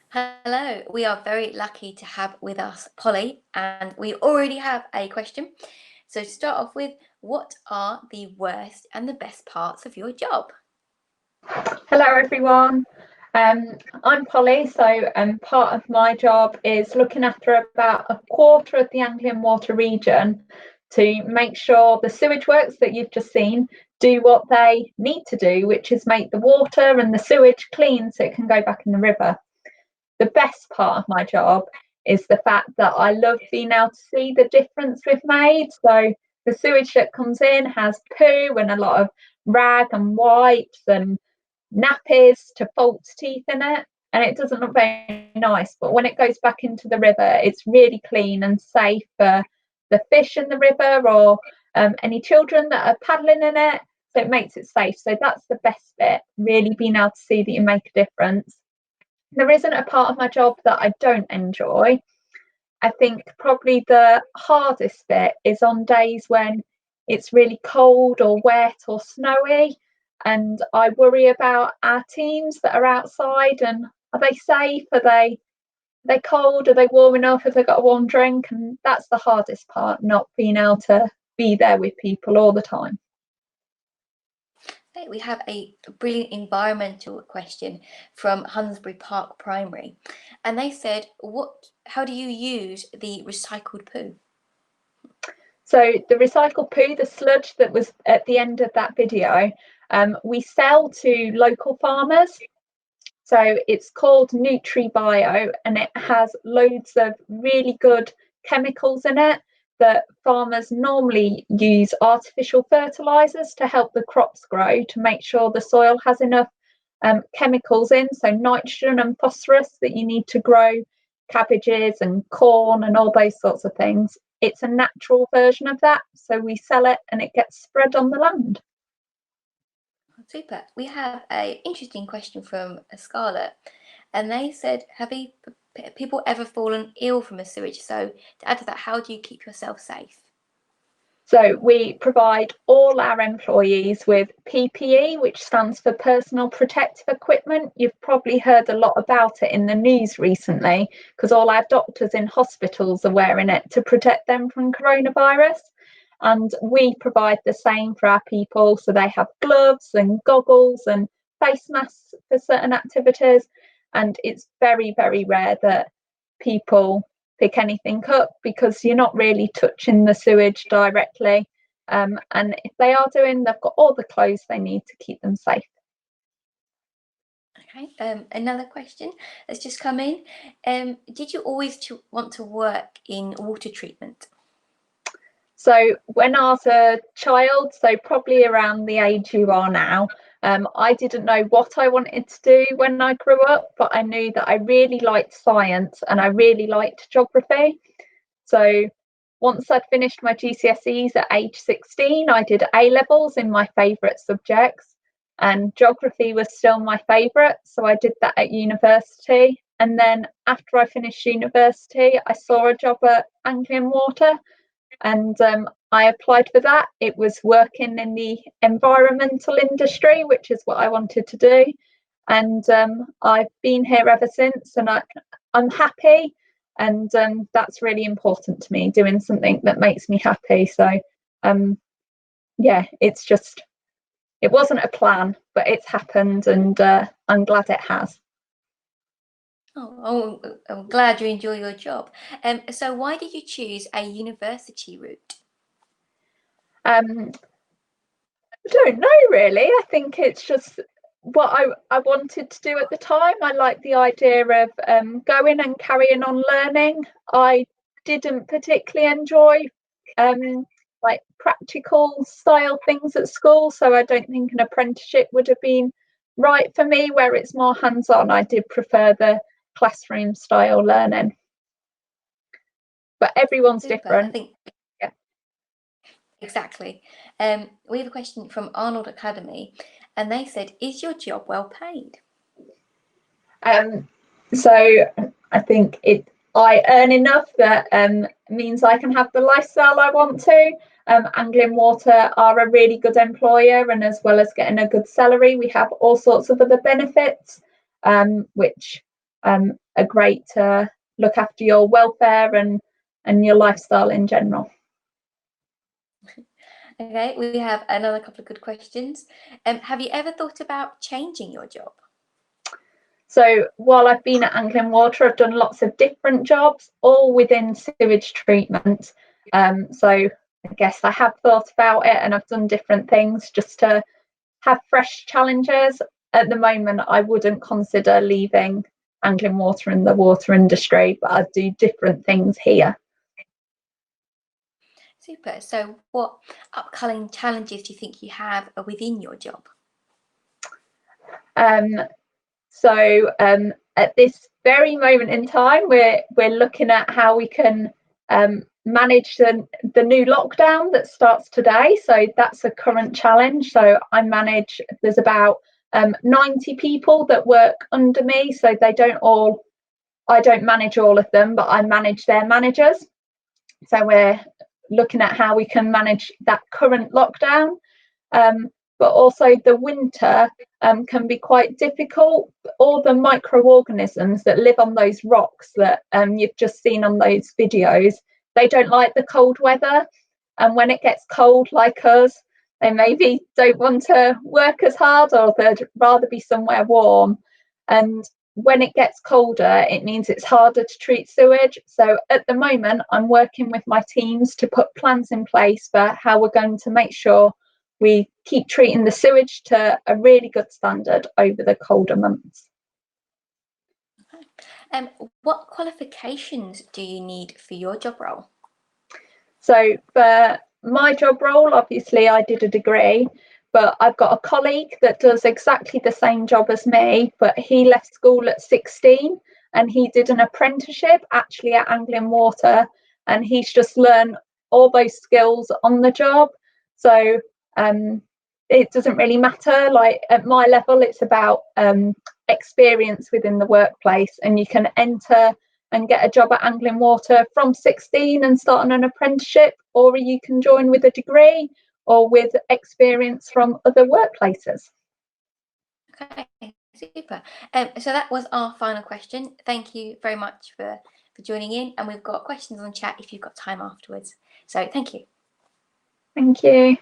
Hello, we are very lucky to have with us Polly, and we already have a question. So, to start off with, what are the worst and the best parts of your job? Hello everyone. I'm Polly, so part of my job is looking after about a quarter of the Anglian water region to make sure the sewage works that you've just seen do what they need to do, which is make the water and the sewage clean so it can go back in the river. The best part of my job is the fact that I love being able to see the difference we've made. So the sewage that comes in has poo and a lot of rag and wipes and nappies to false teeth in it, and it doesn't look very nice, but when it goes back into the river it's really clean and safe for the fish in the river or any children that are paddling in it, so it makes it safe. So that's the best bit, really being able to see that you make a difference. There isn't a part of my job that I don't enjoy. I think probably the hardest bit is on days when it's really cold or wet or snowy, and I worry about our teams that are outside and are they safe? Are they cold? Are they warm enough? Have they got a warm drink? And that's the hardest part, not being able to be there with people all the time. Okay, we have a brilliant environmental question from Hunsbury Park Primary, and they said, how do you use the recycled poo? So the recycled poo, the sludge that was at the end of that video, we sell to local farmers. So it's called NutriBio, and it has loads of really good chemicals in it that farmers normally use artificial fertilizers to help the crops grow, to make sure the soil has enough chemicals in, so nitrogen and phosphorus that you need to grow cabbages and corn and all those sorts of things. It's a natural version of that, so we sell it and it gets spread on the land. Super. We have a interesting question from Scarlett, and they said, have people ever fallen ill from a sewage? So to add to that, how do you keep yourself safe? So we provide all our employees with PPE, which stands for personal protective equipment. You've probably heard a lot about it in the news recently because all our doctors in hospitals are wearing it to protect them from coronavirus. And we provide the same for our people. So they have gloves and goggles and face masks for certain activities. And it's very, very rare that people pick anything up because you're not really touching the sewage directly. And if they are doing, they've got all the clothes they need to keep them safe. Okay, another question that's just come in. Did you always want to work in water treatment? So when I was a child, so probably around the age you are now, I didn't know what I wanted to do when I grew up, but I knew that I really liked science and I really liked geography. So once I'd finished my GCSEs at age 16, I did A levels in my favourite subjects, and geography was still my favourite. So I did that at university. And then after I finished university, I saw a job at Anglian Water, and I applied for that. It was working in the environmental industry, which is what I wanted to do. And I've been here ever since, and I'm happy. And that's really important to me, doing something that makes me happy. So, yeah, it wasn't a plan, but it's happened, and I'm glad it has. I'm glad you enjoy your job. So why did you choose a university route? I don't know really. I think it's just what I wanted to do at the time. I like the idea of going and carrying on learning. I didn't particularly enjoy um, like practical style things at school, so I don't think an apprenticeship would have been right for me, where it's more hands on. I did prefer the classroom style learning, but everyone's Super. I different. think Yeah. exactly. We have a question from Arnold Academy, and they said, "Is your job well paid?" Um, so I think I earn enough that means I can have the lifestyle I want to. Anglian Water are a really good employer, and as well as getting a good salary, we have all sorts of other benefits, which are great to look after your welfare and your lifestyle in general. Okay, we have another couple of good questions. Have you ever thought about changing your job? So while I've been at Anglian Water, I've done lots of different jobs, all within sewage treatment. So I guess I have thought about it, and I've done different things just to have fresh challenges. At the moment, I wouldn't consider leaving Anglian Water and the water industry, but I'd do different things here. Super. So what upcoming challenges do you think you have within your job? At this very moment in time, we're looking at how we can manage the new lockdown that starts today. So that's a current challenge. So there's about 90 people that work under me. So I don't manage all of them, but I manage their managers. So we're looking at how we can manage that current lockdown. But also the winter can be quite difficult. All the microorganisms that live on those rocks that you've just seen on those videos, they don't like the cold weather. And when it gets cold like us, they maybe don't want to work as hard, or they'd rather be somewhere warm. And when it gets colder, it means it's harder to treat sewage. So at the moment, I'm working with my teams to put plans in place for how we're going to make sure we keep treating the sewage to a really good standard over the colder months. What qualifications do you need for your job role? So for my job role, obviously I did a degree, but I've got a colleague that does exactly the same job as me, but he left school at 16 and he did an apprenticeship actually at Anglian Water, and he's just learned all those skills on the job. So it doesn't really matter. Like at my level, it's about experience within the workplace, and you can enter and get a job at Anglian Water from 16 and start on an apprenticeship, or you can join with a degree or with experience from other workplaces. Okay, super. So that was our final question. Thank you very much for joining in, and we've got questions on chat if you've got time afterwards. So thank you. Thank you.